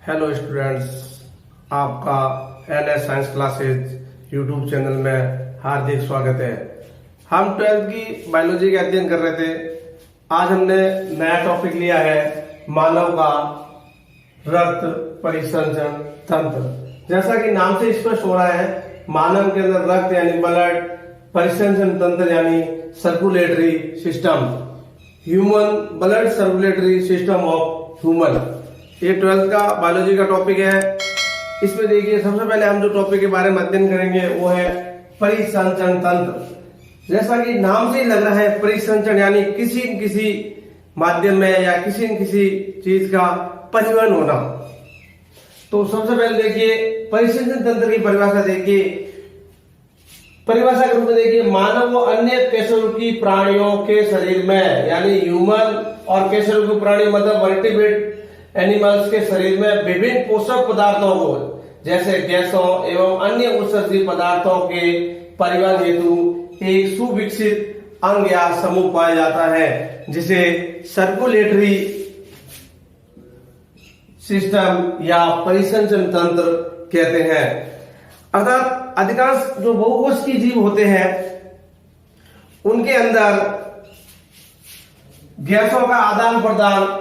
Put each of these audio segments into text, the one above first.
Hello students, आपका NS science classes YouTube channel में हार्दिक स्वागत है। हम 12th की बायोलॉजी का अध्ययन कर रहे थे। आज हमने नया टॉपिक लिया है मानव का रक्त परिसंचरण तंत्र। जैसा कि नाम से स्पष्ट हो रहा है, मानव के अंदर रक्त यानी ब्लड, परिसंचरण तंत्र यानी circulatory system, human blood circulatory system of human. ये 12th का बायोलॉजी का टॉपिक है। इसमें देखिए, सबसे पहले हम जो टॉपिक के बारे में अध्ययन करेंगे वो है परिसंचरण तंत्र। जैसा कि नाम से ही लग रहा है, परिसंचरण यानी किसी न किसी माध्यम में या किसी न किसी चीज का परिवहन होना। तो सबसे पहले देखिए, परिसंचरण तंत्र की परिभाषा देखिए। परिभाषा के रूप में देखिए, मानव व अन्य कशेरुकी प्राणियों के शरीर में यानी ह्यूमन और कशेरुकी प्राणी मतलब वर्टिब्रेट एनिमल्स के शरीर में विभिन्न पोषक पदार्थों को जैसे गैसों एवं अन्य उत्सर्जित पदार्थों के परिवहन हेतु एक सुविकसित अंग या समूह पाया जाता है, जिसे सर्कुलेटरी सिस्टम या परिसंचरण तंत्र कहते हैं। अर्थात अधिकांश जो बहुकोषीय जीव होते हैं उनके अंदर गैसों का आदान प्रदान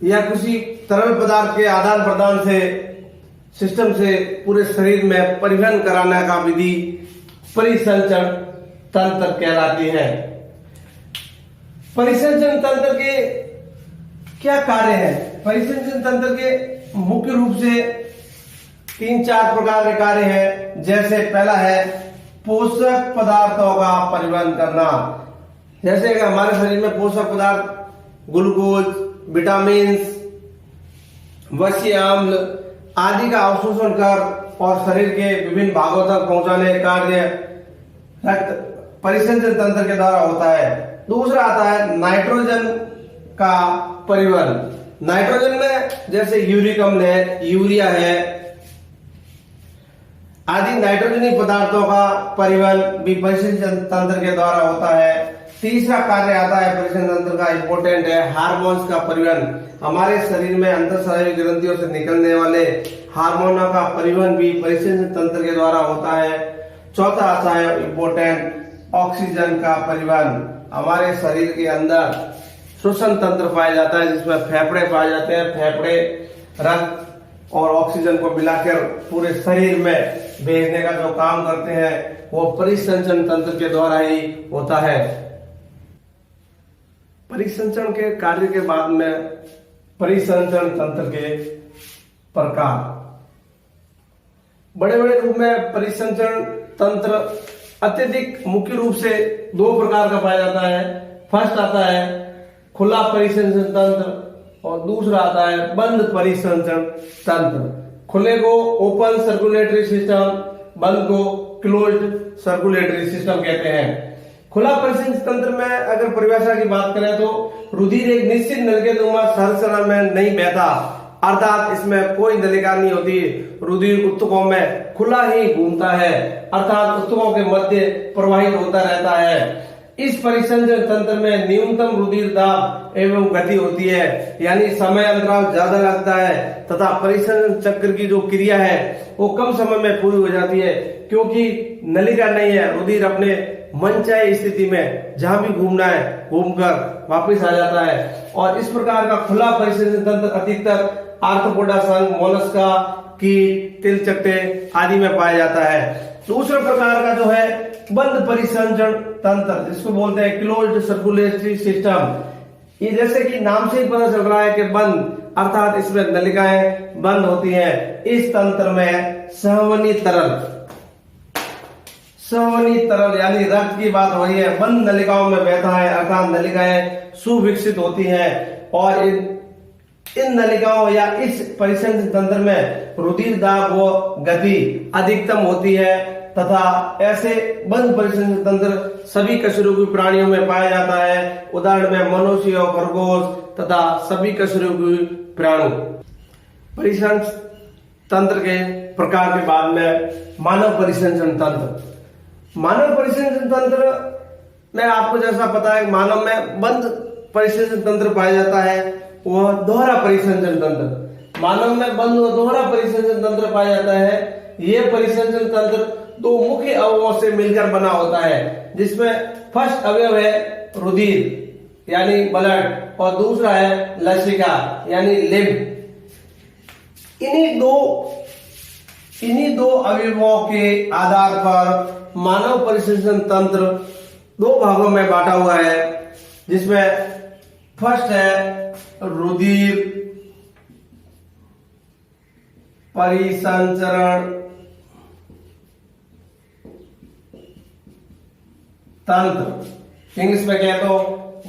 या किसी तरल पदार्थ के आदान प्रदान से सिस्टम से पूरे शरीर में परिवहन कराने का विधि परिसंचरण तंत्र कहलाती है। परिसंचरण तंत्र के क्या कार्य हैं? परिसंचरण तंत्र के मुख्य रूप से 3-4 प्रकार के कार्य हैं। जैसे पहला है पोषक पदार्थों का परिवहन करना। जैसे कि हमारे शरीर में पोषक पदार्थ ग्लूकोज, विटामिन, वसीय अम्ल आदि का अवशोषण कर और शरीर के विभिन्न भागों तक पहुंचाने का कार्य रक्त परिसंचरण तंत्र के द्वारा होता है। दूसरा आता है नाइट्रोजन का परिवहन। नाइट्रोजन में जैसे यूरिक अम्ल है, यूरिया है आदि नाइट्रोजनी पदार्थों का परिवहन भी परिसंचरण तंत्र के द्वारा होता है। तीसरा कार्य आता है परिसंचरण तंत्र का, इंपॉर्टेंट है, हार्मोन्स का परिवहन। हमारे शरीर में अंतःस्रावी ग्रंथियों से निकलने वाले हार्मोनों का परिवहन भी परिसंचरण तंत्र के द्वारा होता है। चौथा आता है इंपॉर्टेंट ऑक्सीजन का परिवहन। हमारे शरीर के अंदर श्वसन तंत्र पाया जाता है, जिसमें फेफड़े पाए जाते हैं। फेफड़े रक्त और ऑक्सीजन को मिलाकर पूरे शरीर में भेजने का जो काम करते हैं वो परिसंचरण तंत्र के द्वारा ही होता है। परिसंचरण के कार्य के बाद में परिसंचरण तंत्र के प्रकार। बड़े बड़े रूप में परिसंचरण तंत्र अत्यधिक मुख्य रूप से 2 प्रकार का पाया जाता है। फर्स्ट आता है खुला परिसंचरण तंत्र और दूसरा आता है बंद परिसंचरण तंत्र। खुले को ओपन सर्कुलेटरी सिस्टम, बंद को क्लोज्ड सर्कुलेटरी सिस्टम कहते हैं। खुला परिसंचरण तंत्र में अगर परिभाषा की बात करें तो रुधिर एक निश्चित नलिकानुमा संरचना में नहीं बहता, अर्थात इसमें कोई नलिका नहीं होती। रुधिर ऊतकों में खुला ही घूमता है, अर्थात ऊतकों के मध्य प्रवाहित होता रहता है। इस परिसंचरण तंत्र में न्यूनतम रुधिर दाब एवं गति होती है, यानी समय अंतराल ज्यादा लगता है तथा परिसंचरण चक्र की जो क्रिया है वो कम समय में पूरी हो जाती है, क्योंकि नलिका नहीं है। रुधिर अपने मनचाही स्थिति में जहां भी घूमना है घूमकर वापस आ जाता है। और इस प्रकार का खुला परिसंचरण तंत्र अधिकतर आर्थ्रोपोडा संघ, मोलस्का, कीट, तिलचट्टे आदि में पाया जाता है। दूसरे प्रकार का जो है बंद परिसंचरण तंत्र, जिसको बोलते हैं क्लोज्ड सर्कुलेटरी सिस्टम। ये जैसे कि नाम से ही पता चल रहा है कि बंद, अर्थात इसमें नलिकाएं बंद होती हैं। इस तंत्र में संवहनी तरल यानी रक्त की बात हो रही है, बंद नलिकाओं में बहता है, अर्थात नलिकाएं सुविकसित होती हैं। और इन नलिकाओं या इस परिसंचरण तंत्र में रुधिर दाब व गति अधिकतम होती है तथा ऐसे बंद परिसंचरण तंत्र सभी कशेरुकी प्राणियों में पाया जाता है। उदाहरण में मनुष्य और खरगोश तथा सभी कशेरुकी प्राणी। परिसंचरण तंत्र के प्रकार के बाद में मानव परिसंचरण तंत्र। मानव परिसंचरण तंत्र में आपको जैसा पता है, मानव में बंद परिसंचरण तंत्र पाया जाता है, वह दोहरा परिसंचरण तंत्र। मानव में बंद व दोहरा परिसंचरण तंत्र पाया जाता है। यह परिसंचरण तंत्र दो मुख्य अवयवों से मिलकर बना होता है, जिसमें फर्स्ट अवयव है रुधिर यानी ब्लड और दूसरा है लसिका यानी लिम्फ। इन्हीं दो अवयवों के आधार पर मानव परिसंचरण तंत्र दो भागों में बांटा हुआ है, जिसमें फर्स्ट है रुधिर परिसंचरण तंत्र, इंग्लिश में कहें तो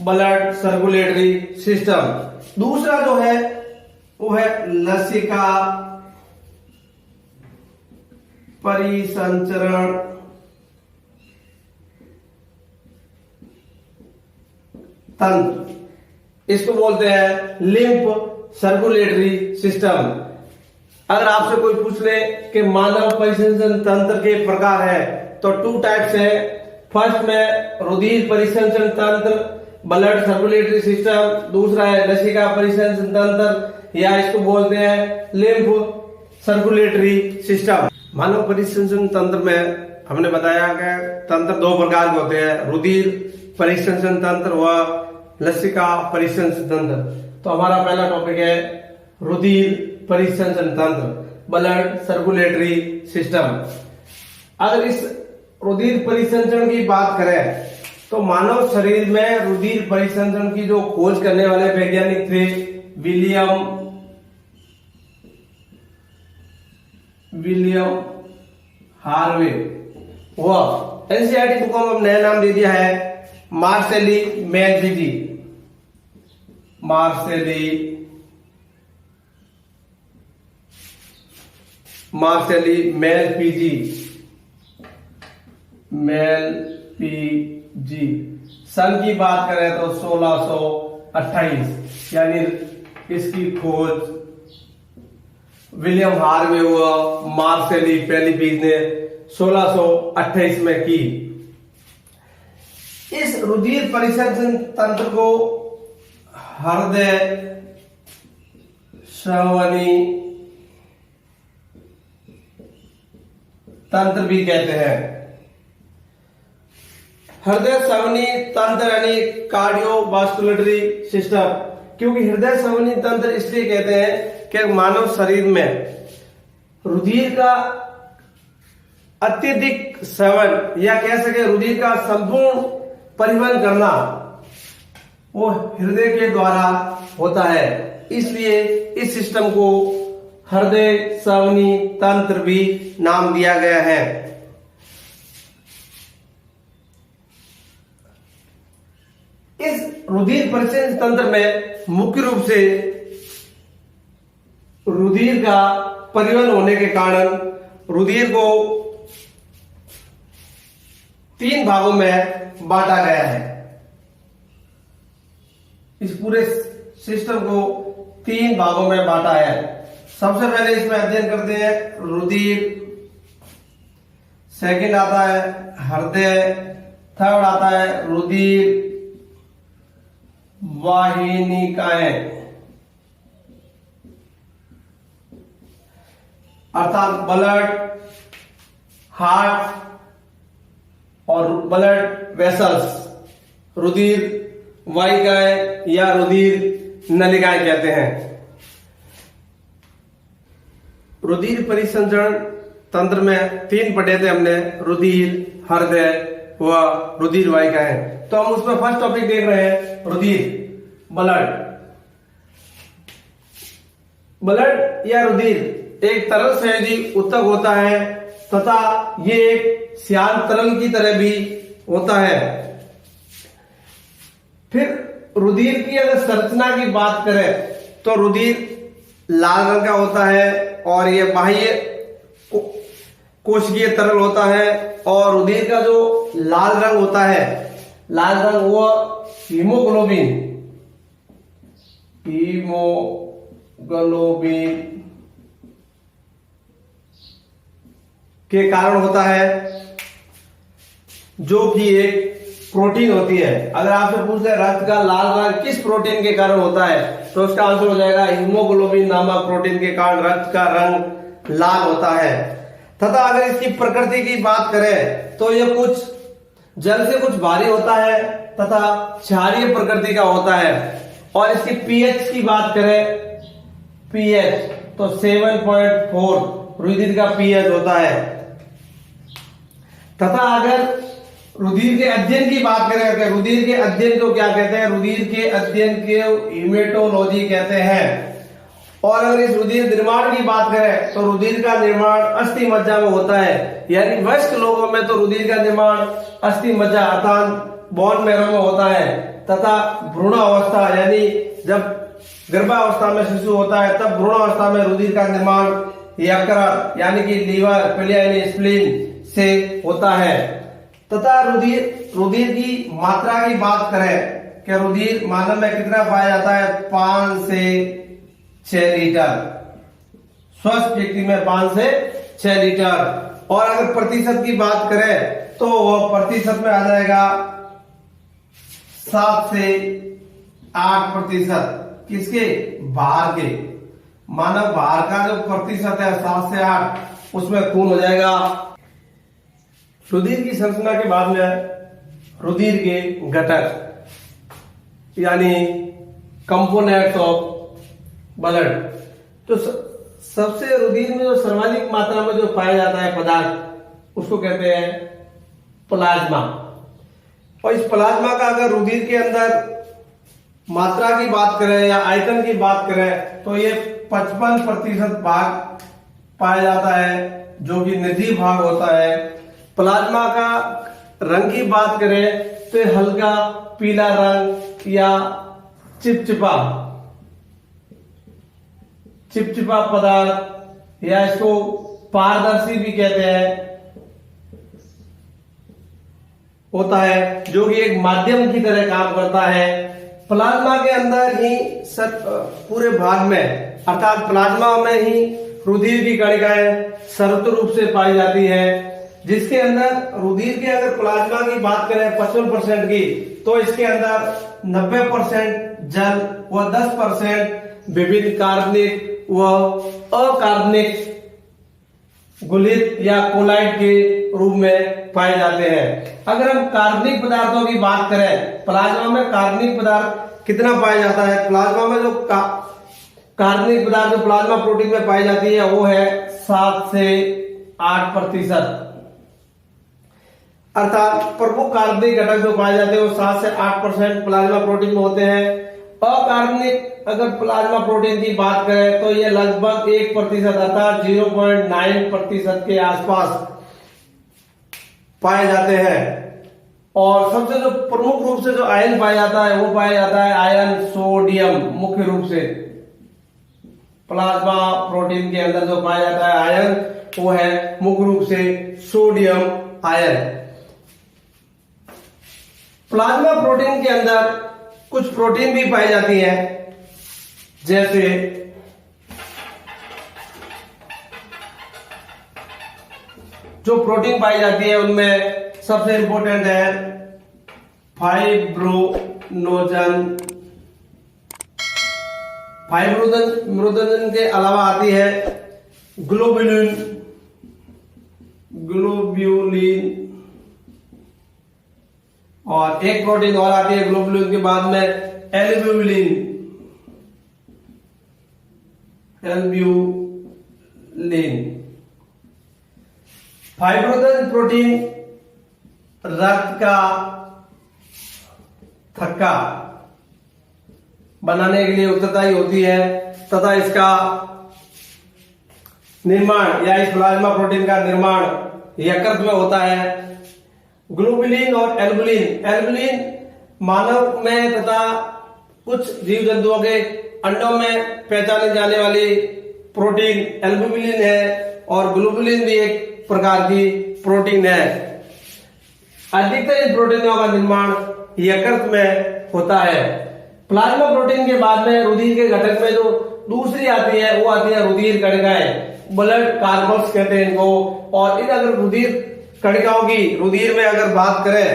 ब्लड सर्कुलेटरी सिस्टम। दूसरा जो है वो है लसिका परिसंचरण तंत्र, इसको बोलते हैं लिम्फ सर्कुलेटरी सिस्टम। अगर आपसे कोई पूछ ले कि मानव परिसंचरण तंत्र के प्रकार है तो टू टाइप्स है। फर्स्ट में रुधिर परिसंचरण तंत्र ब्लड सर्कुलेटरी सिस्टम, दूसरा है लसिका परिसंचरण तंत्र या इसको बोलते हैं लिम्फ सर्कुलेटरी सिस्टम। मानव परिसंचरण तंत्र में हमने बताया कि तंत्र दो प्रकार के होते हैं, रुधिर परिसंचरण तंत्र व लसिका परिसंचरण तंत्र। तो हमारा पहला टॉपिक है रुधिर परिसंचरण तंत्र, ब्लड सर्कुलेटरी सिस्टम। अगर इस रुधिर परिसंचरण की बात करें तो मानव शरीर में रुधिर परिसंचरण की जो खोज करने वाले वैज्ञानिक थे विलियम हार्वे, वह एनसीईआरटी बुकों में नया नाम दे दिया है मार्सेली मेलपीजी। मार्सेली मेलपीजी। सन की बात करें तो 1628, यानी इसकी खोज विलियम हार्वे व मार्सेली मेलपीजी ने 1628 में की। इस रुधिर परिसंचरण तंत्र को हृदय श्रवणी तंत्र भी कहते हैं। हृदय श्रवणी तंत्र यानी कार्डियोवास्कुलरी सिस्टम, क्योंकि हृदय श्रवणी तंत्र इसलिए कहते हैं कि मानव शरीर में रुधिर का अत्यधिक श्रवण या कह सके रुधिर का संपूर्ण परिवहन करना वो हृदय के द्वारा होता है, इसलिए इस सिस्टम को हृदय श्रवणी तंत्र भी नाम दिया गया है। इस रुधिर परिसंचरण तंत्र में मुख्य रूप से रुधिर का परिवहन होने के कारण रुधिर को 3 भागों में बांटा गया है। इस पूरे सिस्टम को 3 भागों में बांटा है। सबसे पहले इसमें अध्ययन करते हैं रुधिर, सेकंड आता है हृदय, थर्ड आता है रुधिर वाहिनिकाएं, अर्थात ब्लड हार्ट और ब्लड वेसल्स, रुधिर वाहिकाएं या रुधिर नलिकाएं कहते हैं। रुधिर परिसंचरण तंत्र में 3 पढ़े थे हमने, रुधिर, हृदय व रुधिर वाहिकाएं। तो हम उसमें फर्स्ट टॉपिक देख रहे हैं रुधिर, ब्लड या रुधिर एक तरल संयोजी ऊतक होता है तथा ये एक श्यान तरल की तरह भी होता है। फिर रुधिर की अगर संरचना की बात करें तो रुधिर लाल रंग का होता है और ये बाह्य कोशिकीय तरल होता है, और रुधिर का जो लाल रंग होता है, लाल रंग वो हीमोग्लोबिन के कारण होता है, जो कि एक प्रोटीन होती है। अगर आपसे पूछ ले रक्त का लाल रंग किस प्रोटीन के कारण होता है, तो उसका आंसर हो जाएगा हीमोग्लोबिन नामक प्रोटीन के कारण रक्त का रंग लाल होता है। तथा अगर इसकी प्रकृति की बात करें तो ये कुछ जल से कुछ भारी होता है तथा क्षारीय प्रकृति का होता है। और इसकी पीएच की बात करें, पीएच तो 7.4 रुधिर का पीएच होता है। तथा अगर रुधिर के अध्ययन की बात करें कि रुधिर के अध्ययन को क्या कहते हैं, रुधिर के अध्ययन को हीमेटोलॉजी कहते हैं। और अगर इस रुधिर निर्माण की बात करें तो रुधिर का निर्माण अस्थि मज्जा में होता है, यानी वयस्क लोगों में तो रुधिर का निर्माण अस्थि मज्जा अर्थात बोन मैरो में होता है। तथा भ्रूण अवस्था यानी जब गर्भावस्था में शिशु होता है तब भ्रूण अवस्था में रुधिर का निर्माण यकृत यानी कि लीवर, प्लिया यानी स्प्लीन से होता है। तथा रुधिर की मात्रा की बात करें कि रुधिर मानव में कितना पाया जाता है, 5 से 6 लीटर। स्वस्थ व्यक्ति में 5 से 6 लीटर। और अगर प्रतिशत की बात करें तो वो प्रतिशत में आ जाएगा 7 से 8%। किसके? भार के। मानव भार का जो प्रतिशत है 7 से 8, उसमें खून हो जाएगा। रुधिर की संरचना के बाद में रुधिर के घटक यानी कंपोनेंट्स ऑफ ब्लड। तो सबसे रुधिर में जो सर्वाधिक मात्रा में जो पाया जाता है पदार्थ उसको कहते हैं प्लाज्मा। और इस प्लाज्मा का अगर रुधिर के अंदर मात्रा की बात करें या आयतन की बात करें तो ये 55% भाग पाया जाता है जो कि निर्जीव भाग होता है। प्लाज्मा का रंग की बात करें तो हल्का पीला रंग या चिपचिपा पदार्थ या इसको पारदर्शी भी कहते हैं होता है, जो कि एक माध्यम की तरह काम करता है। प्लाज्मा के अंदर ही पूरे भाग में अर्थात प्लाज्मा में ही रुधिर की कणिकाएं सर्वत्र रूप से पाई जाती है, जिसके अंदर रुधिर के अगर प्लाज्मा की बात करें 55% की तो इसके अंदर 90% जल व 10% विभिन्न कार्बनिक व अकार्बनिक गुलित या कोलाइड के रूप में पाए जाते हैं। अगर हम कार्बनिक पदार्थों की बात करें, प्लाज्मा में कार्बनिक पदार्थ कितना पाया जाता है? प्लाज्मा में जो कार्बनिक पदार्थ जो प्लाज्मा प्रोटीन में पाई जाती है वो है 7 से 8%। अर्थात प्रमुख कार्बनिक घटक जो पाए जाते हैं वो 7 से 8% प्लाज्मा प्रोटीन में होते हैं। अकार्बनिक अगर प्लाज्मा प्रोटीन की बात करें तो ये लगभग 1% अर्थात 0.9% के आसपास पाए जाते हैं। और सबसे जो प्रमुख रूप से जो आयन पाया जाता है वो पाया जाता है आयन सोडियम। मुख्य रूप से प्लाज्मा प्रोटीन के अंदर जो पाया जाता है आयन वो है मुख्य रूप से सोडियम आयन। प्लाज्मा प्रोटीन के अंदर कुछ प्रोटीन भी पाई जाती है, जैसे जो प्रोटीन पाई जाती है उनमें सबसे इंपॉर्टेंट है फाइब्रोनोजन। फाइब्रोनोजन के अलावा आती है ग्लोब्यूलिन और एक प्रोटीन और आती है ग्लोब्यूलिन के बाद में एल्ब्यूमिन। फाइब्रोनोजन प्रोटीन रक्त का थक्का बनाने के लिए उत्तरदायी होती है तथा इसका निर्माण या इस प्लाज्मा प्रोटीन का निर्माण यकृत में होता है। ग्लोबुलिन और एल्बुलिन मानव में तथा कुछ जीव जंतुओं के अंडों में पहचाने जाने वाली प्रोटीन एल्बुमिन है और ग्लोबुलिन भी एक प्रकार की प्रोटीन है। अधिकतर इन प्रोटीनों का निर्माण यकृत में होता है। प्लाज्मा प्रोटीन के बाद में रुधिर के घटक में जो दूसरी आती है वो आती है रुधिर कणिकाएं, ब्लड कार्बल्स कहते हैं इनको। और इन अगर रुधिर कणिकाओं की रुधिर में अगर बात करें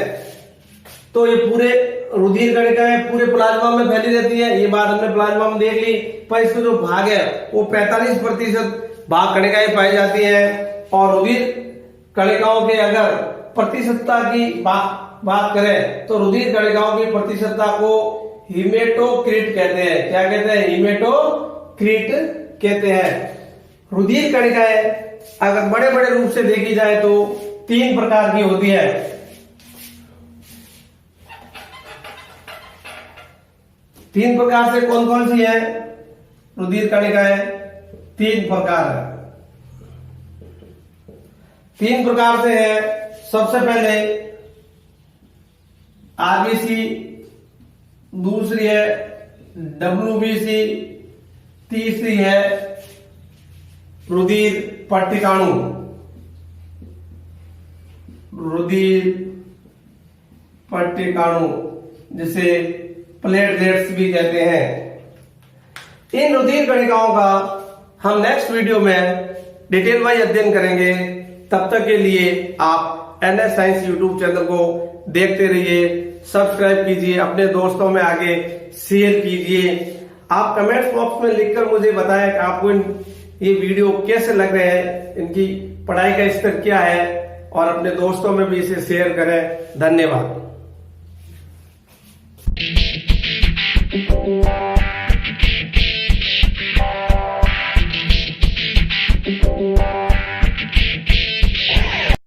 तो ये पूरे रुधिर कणिकाएं पूरे प्लाज्मा में फैली रहती है। ये बात हमने प्लाज्मा में देख ली। पर इसका जो भाग है वो 45% भाग कणिकाएं पाई जाती है। और रुधिर कणिकाओं के अगर प्रतिशतता की बात करें तो रुधिर कणिकाओं की प्रतिशतता को हीमेटोक्रिट कहते हैं। क्या कहते हैं? हीमेटोक्रिट कहते हैं। रुधिर कणिकाएं अगर बड़े बड़े रूप से देखी जाए तो 3 प्रकार की होती है। तीन प्रकार से कौन कौन सी है रुधिर कणिकाएं? 3 प्रकार है। 3 प्रकार से है। सबसे पहले आरबीसी, दूसरी है डब्ल्यूबीसी, तीसरी है रुधिर पट्टिकाणु। रुधिर पट्टिकाणु जिसे प्लेटलेट्स भी कहते हैं। इन रुधिर कणिकाओं का हम नेक्स्ट वीडियो में डिटेल वाइज अध्ययन करेंगे। तब तक के लिए आप NS साइंस यूट्यूब चैनल को देखते रहिए, सब्सक्राइब कीजिए, अपने दोस्तों में आगे शेयर कीजिए। आप कमेंट्स बॉक्स में लिखकर मुझे बताएं कि आपको ये वीडियो कैसे लग रहे हैं, इनकी पढ़ाई का स्तर क्या है, और अपने दोस्तों में भी इसे शेयर करें। धन्यवाद।